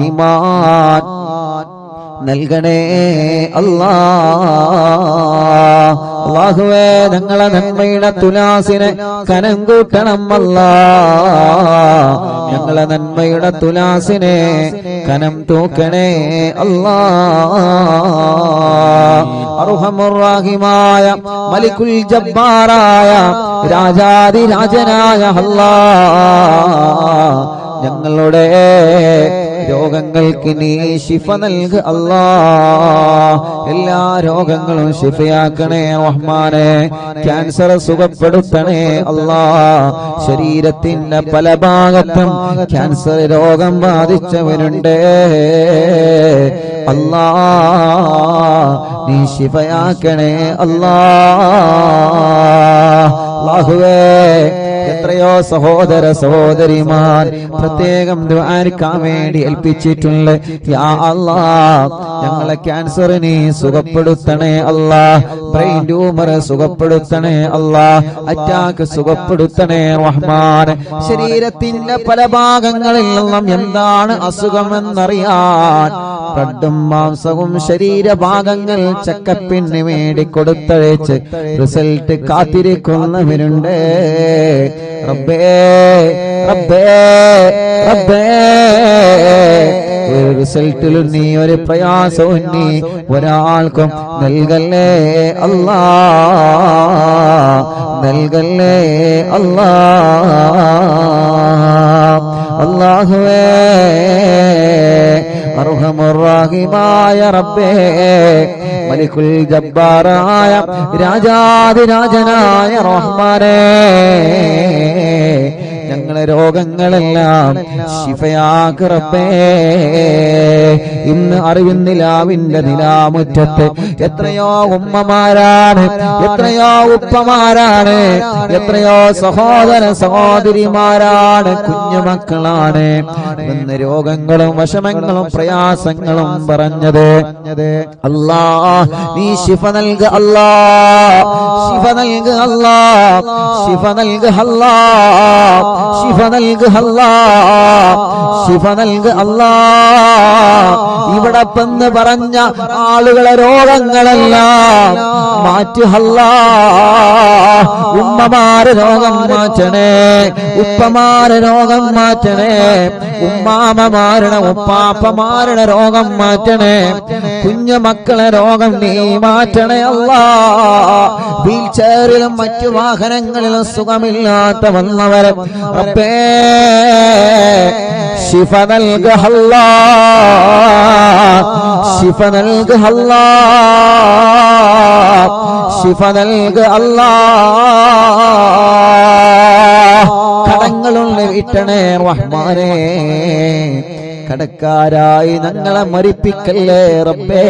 ഈമാൻ നൽകണേ അല്ലാ. അല്ലാഹുവേ ഞങ്ങളെ നന്മയുടെ തുലാസിനെ കനം കൂട്ടണം അല്ലാ. ഞങ്ങളെ നന്മയുടെ തുലാസിനെ കനം തൂക്കണേ അല്ലാ. അർഹമുർ റഹീമായ മലിക്കുൽ ജബ്ബാറായ രാജാധിരാജനായ അല്ലാ, ഞങ്ങളുടെ രോഗങ്ങൾക്ക് നീ ശിഫ നൽക അല്ലാ. എല്ലാ രോഗങ്ങളും ശിഫയാക്കണേ റഹ്മാനെ. ക്യാൻസർ സുഖപ്പെടുത്തണേ അല്ലാ. ശരീരത്തിന്റെ പല ഭാഗത്തും ക്യാൻസർ രോഗം ബാധിച്ചവരുണ്ട് അല്ലാ, നീ ശിഫയാക്കണേ അല്ലാ. അല്ലാഹുവേ എത്രയോ സഹോദര സഹോദരിമാർ പ്രത്യേകം ദുആക്കാൻ വേണ്ടി ഏൽപ്പിച്ചിട്ടുണ്ട്. യാ അല്ലാഹ് ഞങ്ങളെ ക്യാൻസർ നീ സുഖപ്പെടുത്തണേ അല്ലാ. ബ്രെയിൻ ട്യൂമർ സുഖപ്പെടുത്തണേ അല്ലാ. അറ്റാക്ക് സുഖപ്പെടുത്തണേ റഹ്മാൻ. ശരീരത്തിന്റെ പല ഭാഗങ്ങളിൽ നിന്നും എന്താണ് അസുഖമെന്നറിയാൻ ബ്ലഡും മാംസവും ശരീരഭാഗങ്ങൾ ചെക്കപ്പിന് വേണ്ടി കൊടുത്തയച്ച് റിസൾട്ട് കാത്തിരിക്കുന്നവരുണ്ട്. റബ്ബേ റബ്ബേ റബ്ബേ ഒരു റിസൾട്ടിലും നീ ഒരു പ്രയാസവും നീ ഒരാൾക്കും നൽകല്ലേ അല്ലാ, നൽകല്ലേ അല്ലാ. അല്ലാഹുവേ അർഹമുർ റഹീമായ റബ്ബേ മലിക്കുൽ ജബ്ബാറായ രാജാധിരാജനായ റഹ്മാനേ, ഞങ്ങളെ രോഗങ്ങളെല്ലാം ശിഫയാക്ക് റബ്ബേ. ഇന്ന് അറിവിൻ നിലാവിന്റെ നിലാമുറ്റത്ത് എത്രയോ ഉമ്മമാരാണ്, എത്രയോ ഉപ്പമാരാണ്, എത്രയോ സഹോദര സഹോദരിമാരാണ്, കുഞ്ഞുമക്കളാണ് ഇന്ന് രോഗങ്ങളും വിഷമങ്ങളും പ്രയാസങ്ങളും പറഞ്ഞത്. അല്ലാ നീ ശിഫ നൽക അല്ലാ, ശിഫ നൽക അല്ലാ, ശിഫ നൽക അല്ലാ, ശിഫ നൽക അല്ലാ, ശിഫ നൽക അല്ലാ. ഇവിടെ പെന്ന് പറഞ്ഞ ആളുകളെ രോഗങ്ങളെല്ലാം മാറ്റി അല്ലാ. ഉമ്മമാരെ രോഗം മാറ്റണേ, ഉപ്പമാരെ രോഗം മാറ്റണേ, ഉമ്മാമമാരുടെ ഉപ്പാപ്പമാരുടെ രോഗം മാറ്റണേ, കുഞ്ഞു മക്കളെ രോഗം നീ മാറ്റണേ അല്ലാ. വീൽ ചെയറിലും മറ്റു വാഹനങ്ങളിലും സുഖമില്ലാത്ത വന്നവരെ റബ്ബേ ശിഫ നൽക അല്ലാ, ശിഫ നൽക അല്ലാ, ശിഫ നൽക അല്ലാ. കടങ്ങളുള്ള വീട്ടണേ റഹ്മാനേ, കടക്കാരായി ഞങ്ങളെ മരിപ്പിക്കല്ലേ റബ്ബേ.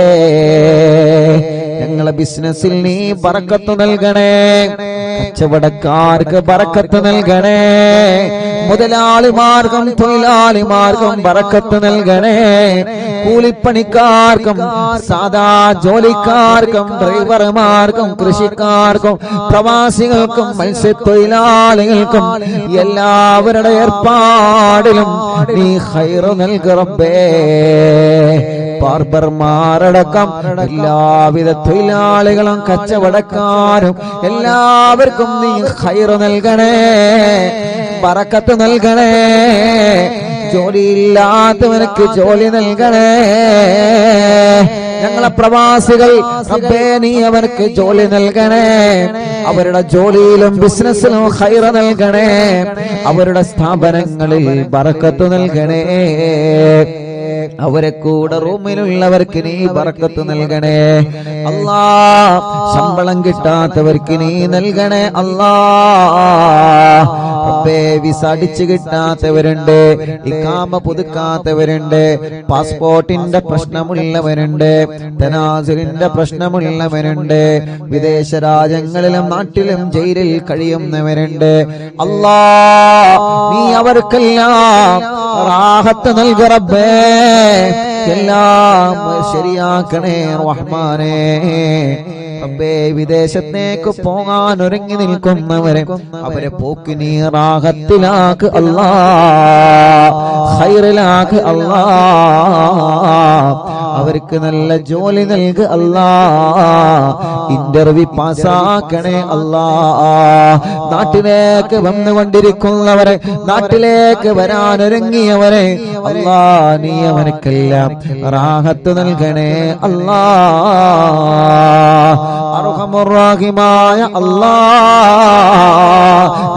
ഞങ്ങളെ ബിസിനസ്സിൽ നീ ബറക്കത്ത് നൽകണേ, കച്ചവടക്കാർക്ക് ബറക്കത്ത് നൽകണേ, മുതലാളിമാർക്കും തൊഴിലാളിമാർക്കും ബറക്കത്ത് നൽകണേ, കൂലിപ്പണിക്കാർക്കും സാധാ ജോലിക്കാർക്കും ഡ്രൈവർമാർക്കും കൃഷിക്കാർക്കും പ്രവാസികൾക്കും മത്സ്യത്തൊഴിലാളികൾക്കും എല്ലാവരുടെ ഏർപ്പാടിലും നീ ഖൈറ് നൽക റബ്ബേ. ബാർബർമാരടക്കം എല്ലാവിധ തൊഴിലാളികളും കച്ചവടക്കാരും എല്ലാവർക്കും നീ ഖൈറ് നൽകണേ, ബറക്കത്ത് നൽകണേ. ജോലിയില്ലാത്തവനക്ക് ജോലി നൽകണേ. ഞങ്ങളെ പ്രവാസികൾ റബ്ബേ നീ അവർക്ക് ജോലി നൽകണേ, അവരുടെ ജോലിയിലും ബിസിനസ്സിലും ഖൈറ് നൽകണേ, അവരുടെ സ്ഥാപനങ്ങളിൽ ബറക്കത്ത് നൽകണേ. അവരെ കൂടെ റൂമിലുള്ളവർക്ക് നീ ബറക്കത്ത് നൽകണേ അല്ലാ. ശമ്പളം കിട്ടാത്തവർക്ക് നീ നൽകണേ അല്ലാ. വിസ അടിച്ചു കിട്ടാത്തവരുണ്ട്, ഇഖാമ പുതുക്കാത്തവരുണ്ട്, പാസ്പോർട്ടിന്റെ പ്രശ്നമുള്ളവരുണ്ട്, തനാസിലിന്റെ പ്രശ്നമുള്ളവരുണ്ട്, വിദേശ രാജ്യങ്ങളിലും നാട്ടിലും ജയിലിൽ കഴിയുന്നവരുണ്ട്. അല്ലാ നീ അവർക്കെല്ലാം റാഹത്ത് നൽക റബ്ബേ. എല്ലാം ശരിയാക്കണേ റഹ്മാനേ. റബ്ബേ വിദേശത്തേക്ക് പോകാൻ ഒരുങ്ങി നിൽക്കുന്നവരെ അവരെ പോക്ക് നീ റാഹത്തിലാക്ക് അല്ലാ, ഖൈറിലാക്ക് അല്ലാ. അവർക്ക് നല്ല ജോലി നൽകുക അല്ലാ. ഇന്റർവ്യൂ പാസ്സാക്കണേ അല്ലാ. നാട്ടിലേക്ക് വന്നുകൊണ്ടിരിക്കുന്നവരെ, നാട്ടിലേക്ക് വരാനൊരുങ്ങിയവരെ അല്ലാ, നീ അവനക്കെല്ലാം റാഹത്ത് നൽകണേ അല്ലാ. അർഹമുർ-റഹീമായ അല്ലാ,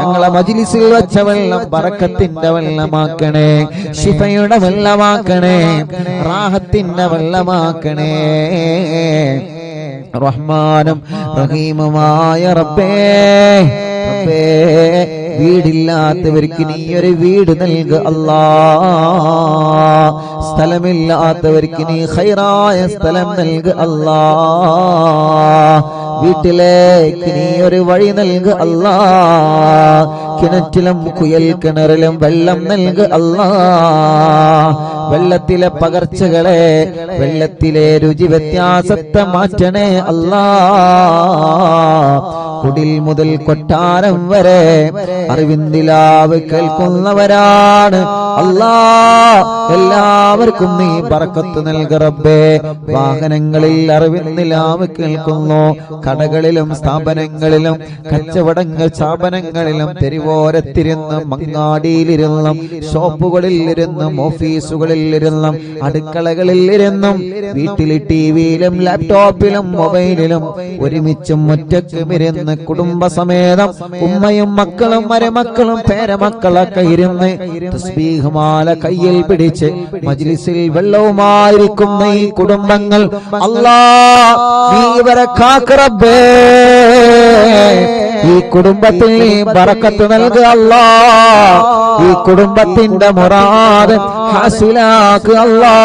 ഞങ്ങളെ മജ്‌ലിസിൽ വെച്ച വെള്ളം ബറക്കത്തിന്റെ വെള്ളമാക്കണേ, ശിഫയുടെ വെള്ളമാക്കണേ, റാഹത്തിന്റെ വെള്ളമാക്കണേ. റഹ്മാനും റഹീമുമായ റബ്ബേ, റബ്ബേ, വീടില്ലാത്തവർക്ക് നീ ഒരു വീട് നൽകുക അല്ലാ. സ്ഥലമില്ലാത്തവർക്ക് നീ ഖൈറായ സ്ഥലം നൽകുക അല്ലാ. വീട്ടിലേക്ക് നീ ഒരു വഴി നൽകുക അല്ലാ. കിണറ്റിലും കുയൽ കിണറിലും വെള്ളം നൽകുക അല്ലാ. വെള്ളത്തിലെ പകർച്ചകളെ, വെള്ളത്തിലെ രുചി വ്യത്യാസത്തെ മാറ്റണേ അല്ലാ. കുടിൽ മുതൽ കൊട്ടാരം വരെ അറിവിന്ദിലാവ് കേൾക്കുന്നവരാണ് അല്ലാ. എല്ലാവർക്കും നീ ബറക്കത്ത് നൽകുക റബ്ബേ. വാഹനങ്ങളിൽ അറിവിന്ദിലാവ് കേൾക്കുന്നു, കടകളിലും സ്ഥാപനങ്ങളിലും കച്ചവടങ്ങൾ സ്ഥാപനങ്ങളിലും തെരുവോരത്തിരുന്നും മങ്ങാടിയിലിരുന്നും ഷോപ്പുകളിൽ ഇരുന്നും ഓഫീസുകളിൽ ഇരുന്നും അടുക്കളകളിൽ ഇരുന്നും വീട്ടിലെ ടിവിയിലും ലാപ്ടോപ്പിലും മൊബൈലിലും ഒരുമിച്ചും ഒറ്റയ്ക്കും ഇരുന്ന് കുടുംബസമേതം ഉമ്മയും മക്കളും മരുമക്കളും പേരമക്കളൊക്കെ ഇരുന്ന് തസ്ബീഹ് മാല കയ്യിൽ പിടിച്ച് മജ്‌ലിസിൽ വെള്ളവുമായിരിക്കുന്ന ഈ കുടുംബങ്ങൾ അല്ലാ, നീ ഇവരെ കാക്ക് റബ്ബേ. ഈ കുടുംബത്തിൽ നീ ബറക്കത്ത് നൽകുക അല്ലാ. ഈ കുടുംബത്തിന്റെ മുറാദ് ഹാസിലാക്കുക അല്ലാ.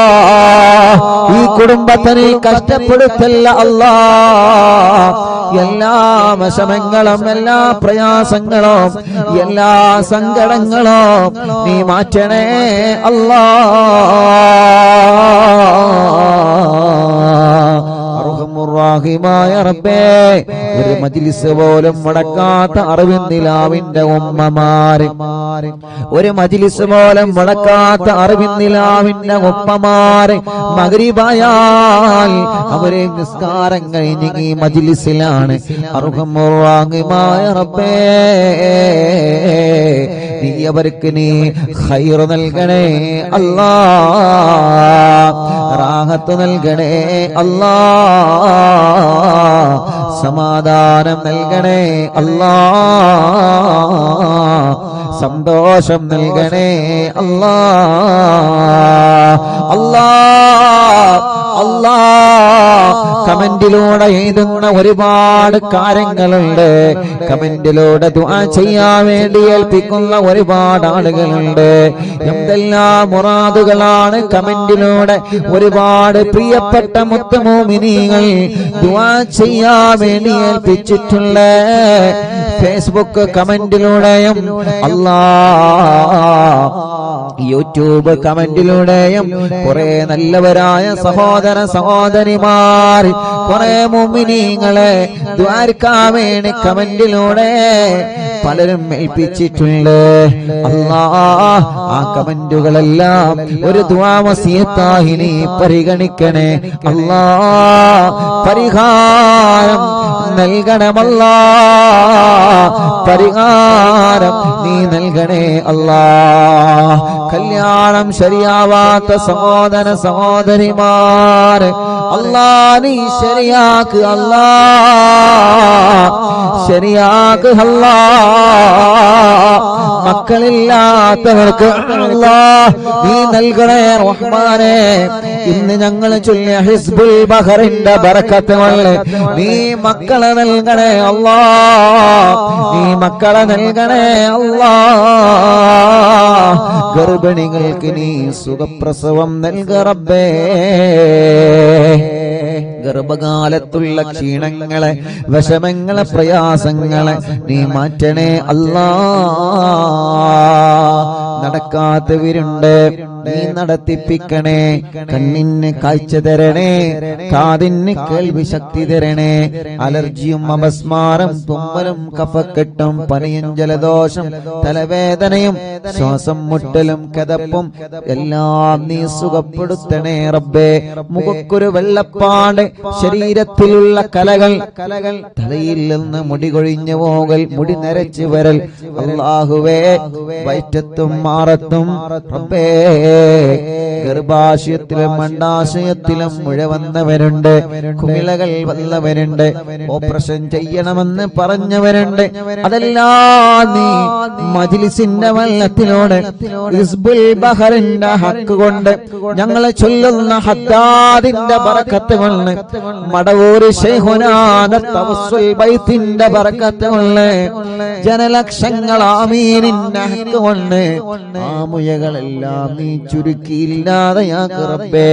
ഈ കുടുംബത്തെ നീ കഷ്ടപ്പെടുത്തല്ല അല്ലാ. എല്ലാ വിഷമങ്ങളും, എല്ലാ പ്രയാസങ്ങളും, എല്ലാ സങ്കടങ്ങളും നീ മാറ്റണേ അല്ലാ. അർഹമുർ-റഹീമായ റബ്ബേ, ഒരു മജ്‌ലിസ് പോലും മുടക്കാത്ത അറിവിന്ദിലാവിന്റെ ഉമ്മമാര്, ഒരു മജ്‌ലിസ് പോലും മുടക്കാത്ത അറിവിന്ദിലാവിന്റെ ഉമ്മമാര് മഗ്‌രിബായാൽ അവരെ നിസ്കാരം കഴിഞ്ഞ് ഈ മജ്‌ലിസിലാണ്. അർഹമുർ-റഹീമായ റബ്ബേ, നീ അവർക്ക് നീ ഖൈർ നൽകണേ അല്ലാ. റാഹത്ത് നൽകണേ അല്ലാ. സമാധാനം നൽകണേ അല്ലാ. സന്തോഷം നൽകണേ അല്ലാ. അല്ലാ, അല്ലാ, കമന്റിലൂടെ എഴുതുന്ന ഒരുപാട് കാര്യങ്ങളുണ്ട്. കമന്റിലൂടെ ദുആ ചെയ്യാൻ വേണ്ടി ഏൽപ്പിക്കുന്ന ഒരുപാട് ആളുകളുണ്ട്. എന്തെല്ലാം മുറാദുകളാണ് കമന്റിലൂടെ ഒരുപാട് പ്രിയപ്പെട്ട മുത്തുമോമിനീങ്ങൾ ദുആ ചെയ്യാൻ വേണ്ടി ഏൽപ്പിച്ചിട്ടുള്ള. ഫേസ്ബുക്ക് കമന്റിലൂടെയും അല്ലാ, യൂട്യൂബ് കമന്റിലൂടെയും കുറെ നല്ലവരായ സഹോദര സഹോദരിമാർ, കുറെ മുഅ്മിനീങ്ങളെ ദുആർക്കാൻ വേണ്ടി കമന്റിലൂടെ പലരും ഏൽപ്പിച്ചിട്ടുണ്ട്. അല്ലാ, ആ കമന്റുകളെല്ലാം ഒരു ദുആ വസിയത്തായി നീ പരിഗണിക്കണേ അല്ലാ. പരിഹാരം നൽകണമല്ലാ. പരിഹാരം നീ നൽകണേ അല്ലാ. കല്യാണം ശരിയാവാത്ത സഹോദര സഹോദരിമാര് അല്ലാ, നീ ശരിയാക്ക് അല്ലാ. ശരിയാക്ക് അല്ലാ. മക്കളില്ലാത്തവർക്ക് അല്ലാ നീ നൽകണേ റഹ്മാനേ. ഇന്ന് ഞങ്ങൾ ചൊല്ലിയ ഹിസ്ബുൽ ബഹറിന്റെ ബറക്കത്ത് കൊണ്ട് നീ മക്കളെ നൽകണേ അല്ലാ. നീ മക്കളെ നൽകണേ അല്ലാ. ഗർഭിണികൾക്ക് നീ സുഖപ്രസവം നൽക റബ്ബേ. ഗർഭകാലത്തുള്ള ക്ഷീണങ്ങളെ, വിഷമങ്ങളെ, പ്രയാസങ്ങളെ നീ മാറ്റണേ അല്ലാ. നടക്കാത്തവരുണ്ട്, നീ നടത്തിപ്പിക്കണേ. കണ്ണിന് കാഴ്ച തരണേ, കാതിന് കേൾവി ശക്തി തരണേ. അലർജിയും അപസ്മാരം, തുമ്മലും കഫക്കെട്ടും പനിയും ജലദോഷം തലവേദനയും ശ്വാസം മുട്ടലും കതപ്പും എല്ലാം നീ സുഖപ്പെടുത്തണേ റബ്ബേ. മുഖക്കൊരു വെള്ളപ്പാട്, ശരീരത്തിലുള്ള കലകൾ, തലയിൽ നിന്ന് മുടി കൊഴിഞ്ഞു പോകൽ, മുടി നരച്ചു വരൽ, അല്ലാഹുവേ വയറ്റത്തും മാറത്തും റബ്ബേ. ഗർഭാശയത്തിലും അണ്ഡാശയത്തിലും മുഴ വന്നവരുണ്ട്, കുമിളകൾ വന്നവരുണ്ട്, ഓപ്പറേഷൻ ചെയ്യണമെന്ന് പറഞ്ഞവരുണ്ട്. അതെല്ലാം നീ മജ്ലിസിന്റെ വെള്ളത്തിലൂടെ ഹിസ്ബുൽ ബഹറിന്റെ ഹക്ക് കൊണ്ട് ഞങ്ങളെ ചൊല്ലുന്ന ഹദ്ദാദിന്റെ ബറക്കത്ത് കൊണ്ട് മടവൂര് ശൈഖുനാന്റെ തവസ്സുൽ ബൈത്തിന്റെ ബറക്കത്ത് കൊണ്ട് ജനലക്ഷങ്ങൾ ആമീനിന്റെ ഹക്ക് കൊണ്ട് ആ മുയകളെല്ലാം നീ ചുരുക്കിയില്ലാതെയാക്ക് റബ്ബേ.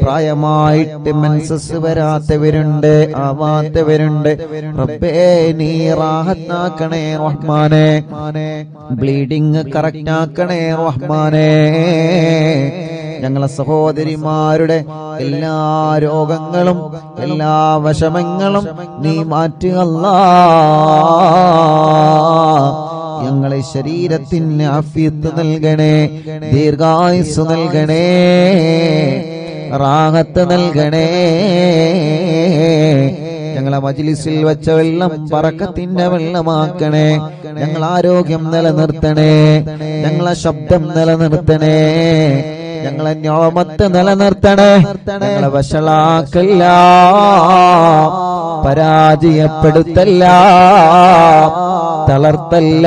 പ്രായമായിട്ട് മെൻസസ് വരാത്തവരുണ്ട്, ആവാത്തവരുണ്ട് റബ്ബേ. നീ റാഹത്താക്കണേ റഹ്മാനെ. ബ്ലീഡിങ് കറക്റ്റ് ആക്കണേ റഹ്മാനെ. ഞങ്ങളെ സഹോദരിമാരുടെ എല്ലാ രോഗങ്ങളും എല്ലാ വിഷമങ്ങളും നീ മാറ്റുക അല്ലാഹ്. ഞങ്ങളെ ശരീരത്തിന് ആഫിയത്ത് നൽകണേ, ദീർഘായുസ് നൽകണേ, റാഹത്ത് നൽകണേ. ഞങ്ങളെ മജ്ലിസിൽ വെച്ച വെള്ളം ബറക്കത്തിന്റെ വെള്ളമാക്കണേ. ഞങ്ങൾ ആരോഗ്യം നിലനിർത്തണേ, ഞങ്ങളെ ശബ്ദം നിലനിർത്തണേ, ഞങ്ങളെ ഞോമത്ത് നിലനിർത്തണേ. ഞങ്ങളെ വഷളാക്കല്ല, പരാജയപ്പെടുത്തല്ല, തളർത്തല്ല.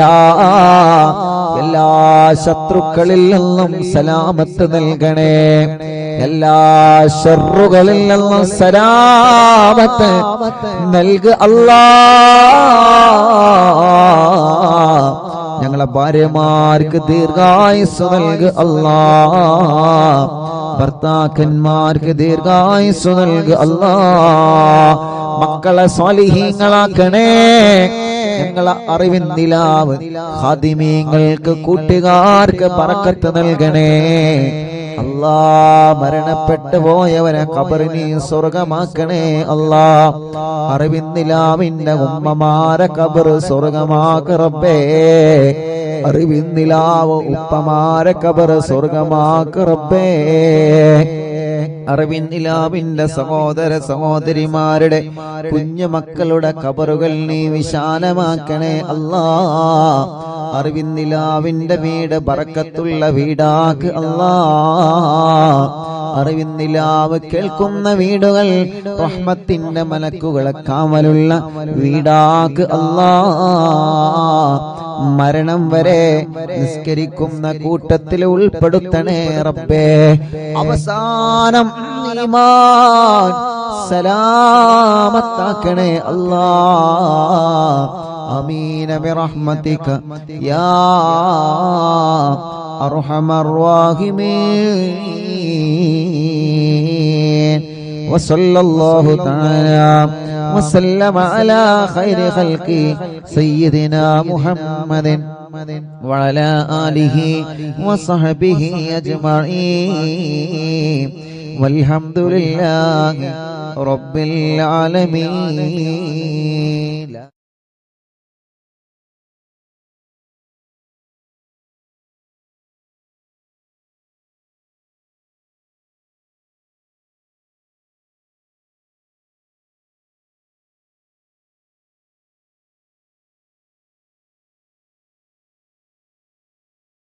എല്ലാ ശത്രുക്കളിൽ നിന്നും സലാമത്ത് നൽകണേ, എല്ലാ ശർറുകളിൽ നിന്നും സലാമത്ത് നൽകുക അല്ലാഹ്. ഞങ്ങളെ ഭാര്യമാർക്ക് ദീർഘായുസ് നൽകുക അല്ലാഹ്. ഭർത്താക്കന്മാർക്ക് ദീർഘായുസ് നൽകുക അല്ലാഹ്. മക്കളെ സ്വാലിഹീങ്ങളാക്കണേ. ഞങ്ങളെ അറിവിൻ നിലാവ് ഖാദിമീങ്ങൾക്ക് കൂട്ടുകാർക്ക് ബറക്കത്ത് നൽകണേ അല്ലാ. മരണപ്പെട്ടു പോയവരെ ഖബറിനെ സ്വർഗമാക്കണേ അല്ലാ. അറിവിൻ നിലാവിന്റെ ഉമ്മമാരെ ഖബർ സ്വർഗമാക്ക റബ്ബേ. അറിവിൻ നിലാവ് ഉപ്പമാരെ ഖബർ സ്വർഗമാക്ക റബ്ബേ. അറിവിൻ നിലാവിന്റെ സഹോദര സഹോദരിമാരുടെ കുഞ്ഞു മക്കളുടെ ഖബറുകൾ നീ വിശാലമാക്കണേ അല്ലാ. അറിവിൻ നിലാവിന്റെ വീട് ബറക്കത്തുള്ള വീടാക്ക് അല്ലാ. അറിവിൻ നിലാവ് കേൾക്കുന്ന വീടുകൾ റഹ്മത്തിന്റെ മലക്കുകളെ കാവലുള്ള വീടാക്ക് അല്ലാ. മരണം വരെ നിസ്കരിക്കുന്ന കൂട്ടത്തിൽ ഉൾപ്പെടുത്തണേ റബ്ബേ. അവസാനം ഈമാൻ സലാമത്താക്കണേ അല്ലാ. ആമീൻ ബിറഹ്മതിക യാ അർഹമർ റഹീമീൻ. വസല്ലല്ലാഹു തആല وسلم على خير خلق سيدنا محمد وعلى آله وصحبه أجمعين والحمد لله رب العالمين.